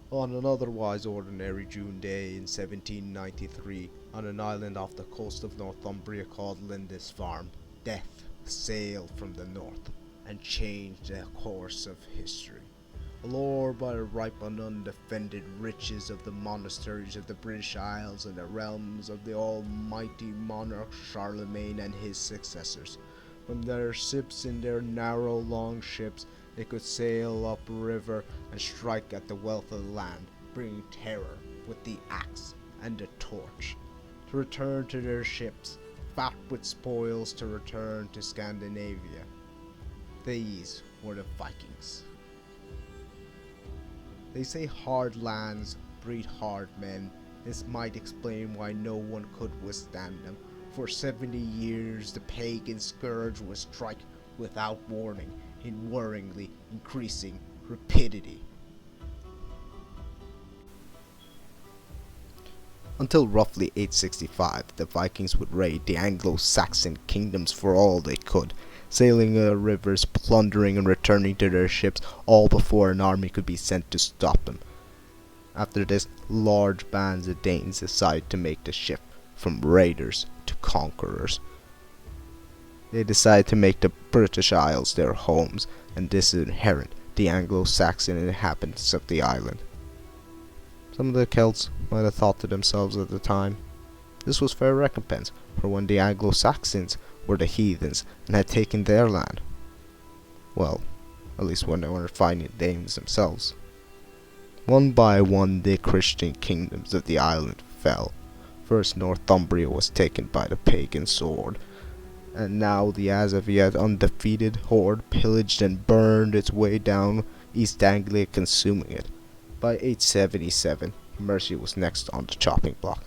On an otherwise ordinary June day in 1793, on an island off the coast of Northumbria called Lindisfarne, Death sailed from the north and changed the course of history. Allured by the ripe and undefended riches of the monasteries of the British Isles and the realms of the almighty monarch Charlemagne and his successors, from their ships in their narrow long ships they could sail up river and strike at the wealth of the land, bringing terror with the axe and the torch. To return to their ships, fat with spoils to return to Scandinavia. These were the Vikings. They say hard lands breed hard men. This might explain why no one could withstand them. For 70 years the pagan scourge would strike without warning, in worryingly increasing rapidity. Until roughly 865, the Vikings would raid the Anglo-Saxon kingdoms for all they could, sailing the rivers, plundering and returning to their ships, all before an army could be sent to stop them. After this, large bands of Danes decided to make the shift from raiders to conquerors. They decided to make the British Isles their homes and disinherit the Anglo-Saxon inhabitants of the island. Some of the Celts might have thought to themselves at the time, this was fair recompense for when the Anglo-Saxons were the heathens and had taken their land. Well, at least when they were fighting Danes themselves. One by one the Christian kingdoms of the island fell. First Northumbria was taken by the pagan sword, and now the as of yet undefeated horde pillaged and burned its way down East Anglia, consuming it. By 877, Mercia was next on the chopping block.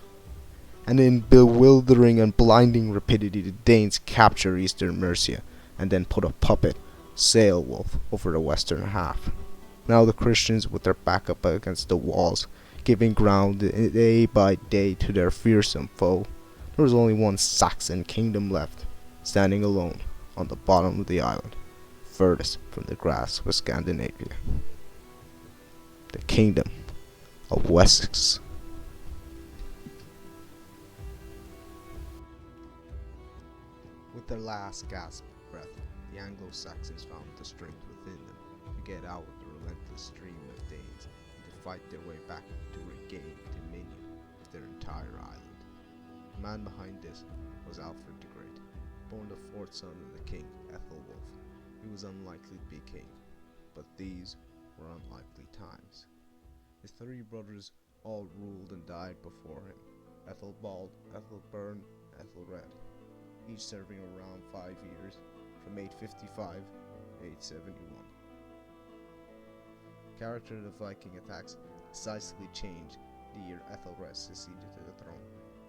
And in bewildering and blinding rapidity the Danes captured eastern Mercia, and then put a puppet, Sailwolf, over the western half. Now the Christians, with their back up against the walls, giving ground day by day to their fearsome foe, there was only one Saxon kingdom left, standing alone on the bottom of the island, furthest from the grasp of Scandinavia. The kingdom of Wessex. With their last gasp of breath, the Anglo-Saxons found the strength within them to get out of the relentless stream of Danes and to fight their way back to regain dominion of their entire island. The man behind this was Alfred the Great, born the fourth son of the king Ethelwulf. He was unlikely to be king, but these were unlikely times. His three brothers all ruled and died before him: Ethelbald, Ethelbern, Ethelred, each serving around 5 years, from 855 to 871. The character of the Viking attacks decisively changed the year Ethelred succeeded to the throne.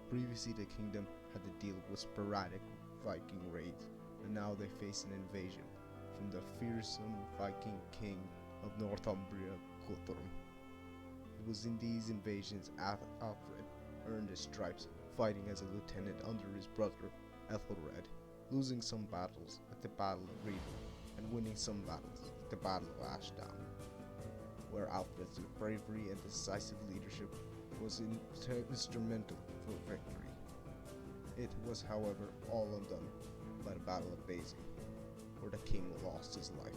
Previously the kingdom had to deal with sporadic Viking raids, and now they face an invasion from the fearsome Viking king of Northumbria, Guthrum. It was in these invasions Alfred earned his stripes, fighting as a lieutenant under his brother Ethelred, losing some battles at the Battle of Riva and winning some battles at the Battle of Ashdown, where Alfred's bravery and decisive leadership was instrumental for victory. It was, however, all undone by the Battle of Basing, where the king lost his life.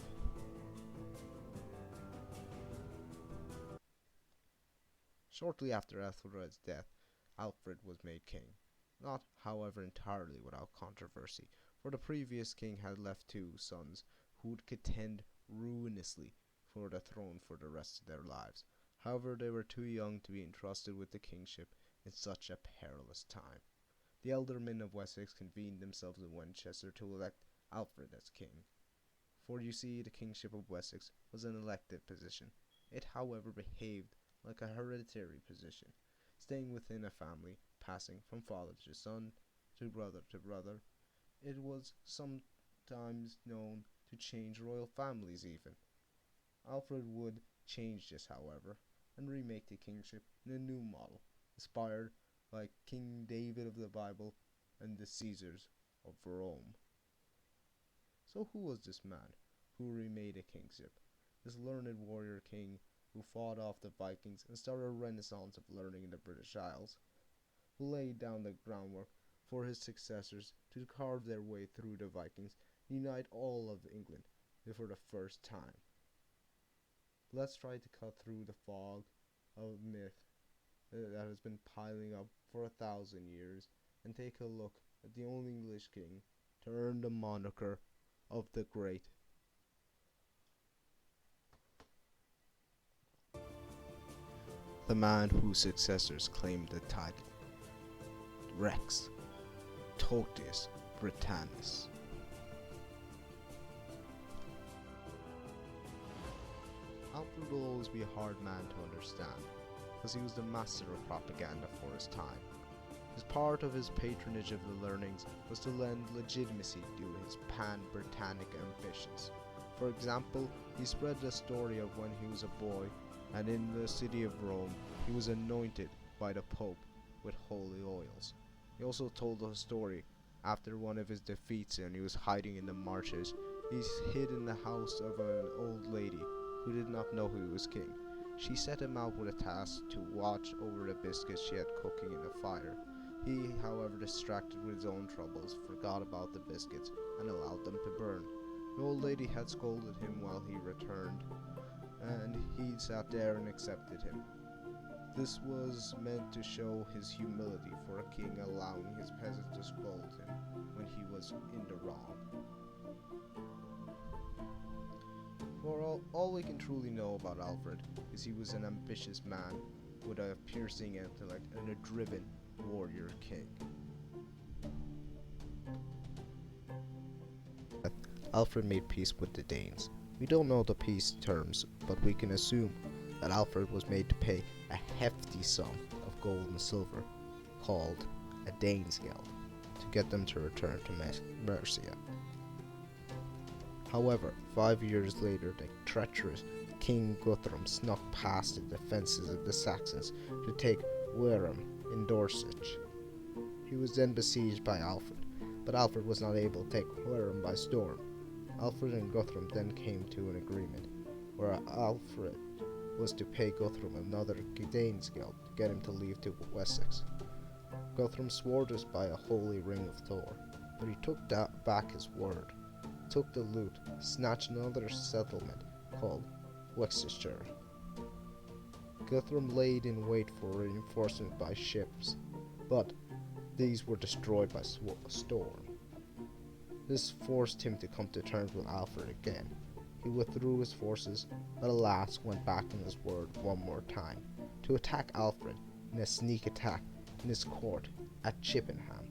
Shortly after Ethelred's death, Alfred was made king, not, however, entirely without controversy, for the previous king had left two sons who would contend ruinously for the throne for the rest of their lives. However, they were too young to be entrusted with the kingship in such a perilous time. The elder men of Wessex convened themselves in Winchester to elect Alfred as king. For you see, the kingship of Wessex was an elected position. It, however, behaved like a hereditary position, staying within a family, passing from father to son, to brother to brother. It was sometimes known to change royal families even. Alfred would change this, however, and remake the kingship in a new model, inspired by King David of the Bible and the Caesars of Rome. So who was this man who remade a kingship? This learned warrior king who fought off the Vikings and started a renaissance of learning in the British Isles, who laid down the groundwork for his successors to carve their way through the Vikings and unite all of England for the first time. Let's try to cut through the fog of myth that has been piling up for 1,000 years and take a look at the only English king to earn the moniker of the Great. The man whose successors claimed the title, Rex Totius Britannicus. Alfred will always be a hard man to understand, because he was the master of propaganda for his time. As part of his patronage of the learnings was to lend legitimacy to his pan-Britannic ambitions. For example, he spread the story of when he was a boy and in the city of Rome he was anointed by the Pope with holy oils. He also told a story after one of his defeats and he was hiding in the marshes. He hid in the house of an old lady who did not know he was king. She set him out with a task to watch over the biscuits she had cooking in the fire. He, however, distracted with his own troubles, forgot about the biscuits and allowed them to burn. The old lady had scolded him while he returned, and he sat there and accepted him. This was meant to show his humility for a king allowing his peasants to scold him when he was in the wrong. For all we can truly know about Alfred is he was an ambitious man with a piercing intellect and a driven warrior king. Alfred made peace with the Danes. We don't know the peace terms, but we can assume that Alfred was made to pay a hefty sum of gold and silver, called a Danesgeld, to get them to return to Mercia. However, 5 years later, the treacherous King Guthrum snuck past the defences of the Saxons to take Wareham in Dorset. He was then besieged by Alfred, but Alfred was not able to take Wareham by storm. Alfred and Guthrum then came to an agreement, where Alfred was to pay Guthrum another Danesgeld to get him to leave to Wessex. Guthrum swore this by a holy ring of Thor, but he took back his word, took the loot, snatched another settlement called Wessex. Guthrum laid in wait for reinforcements by ships, but these were destroyed by storm. This forced him to come to terms with Alfred again. He withdrew his forces, but alas went back on his word one more time, to attack Alfred in a sneak attack in his court at Chippenham.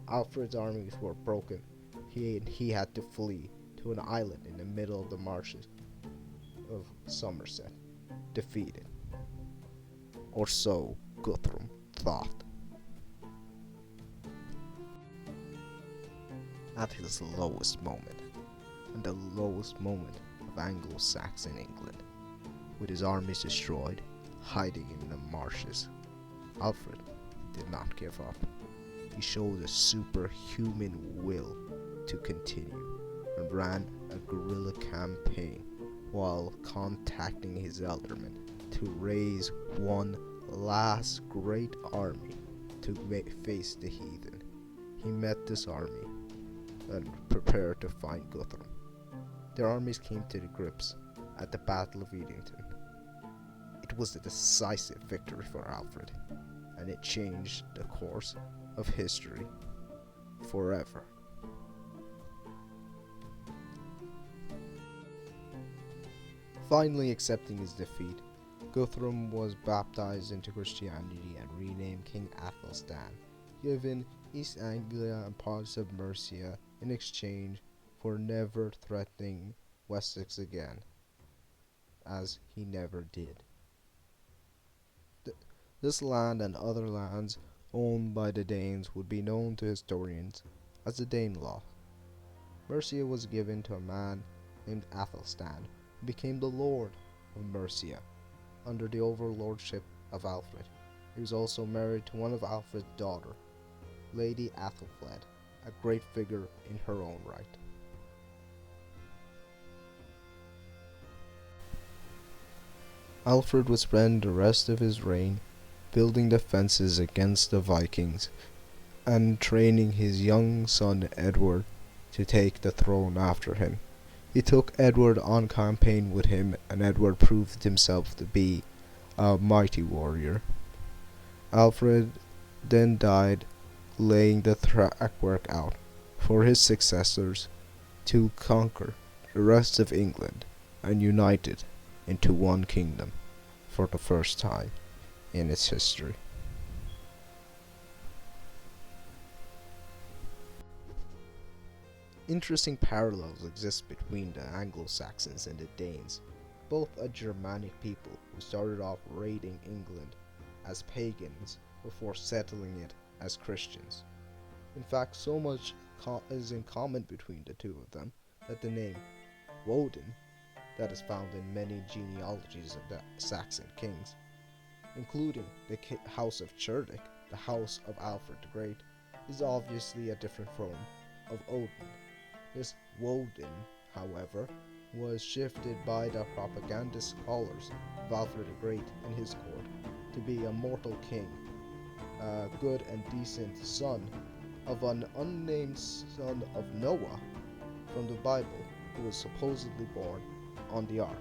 Alfred's armies were broken. He had to flee to an island in the middle of the marshes of Somerset, defeated. Or so Guthrum thought. At his lowest moment, and the lowest moment of Anglo-Saxon England, with his armies destroyed, hiding in the marshes, Alfred did not give up. He showed a superhuman will to continue, and ran a guerrilla campaign while contacting his ealdormen to raise one last great army to face the heathen. He met this army and prepared to fight Guthrum. Their armies came to the grips at the Battle of Edington. It was a decisive victory for Alfred, and it changed the course of history forever. Finally accepting his defeat, Guthrum was baptized into Christianity and renamed King Athelstan, given East Anglia and parts of Mercia in exchange for never threatening Wessex again, as he never did. This land and other lands owned by the Danes would be known to historians as the Danelaw. Mercia was given to a man named Athelstan, who became the Lord of Mercia under the overlordship of Alfred. He was also married to one of Alfred's daughters, Lady Athelflaed, a great figure in her own right. Alfred would spend the rest of his reign building defences against the Vikings and training his young son Edward to take the throne after him. He took Edward on campaign with him, and Edward proved himself to be a mighty warrior. Alfred then died, laying the trackwork out for his successors to conquer the rest of England and unite it into one kingdom for the first time in its history. Interesting parallels exist between the Anglo-Saxons and the Danes, both a Germanic people who started off raiding England as pagans before settling it as Christians. In fact, so much is in common between the two of them that the name Woden, that is found in many genealogies of the Saxon kings, including the House of Cerdic, the house of Alfred the Great, is obviously a different form of Odin. This Woden, however, was shifted by the propagandist scholars of Alfred the Great and his court to be a mortal king, a good and decent son of an unnamed son of Noah from the Bible, who was supposedly born on the ark.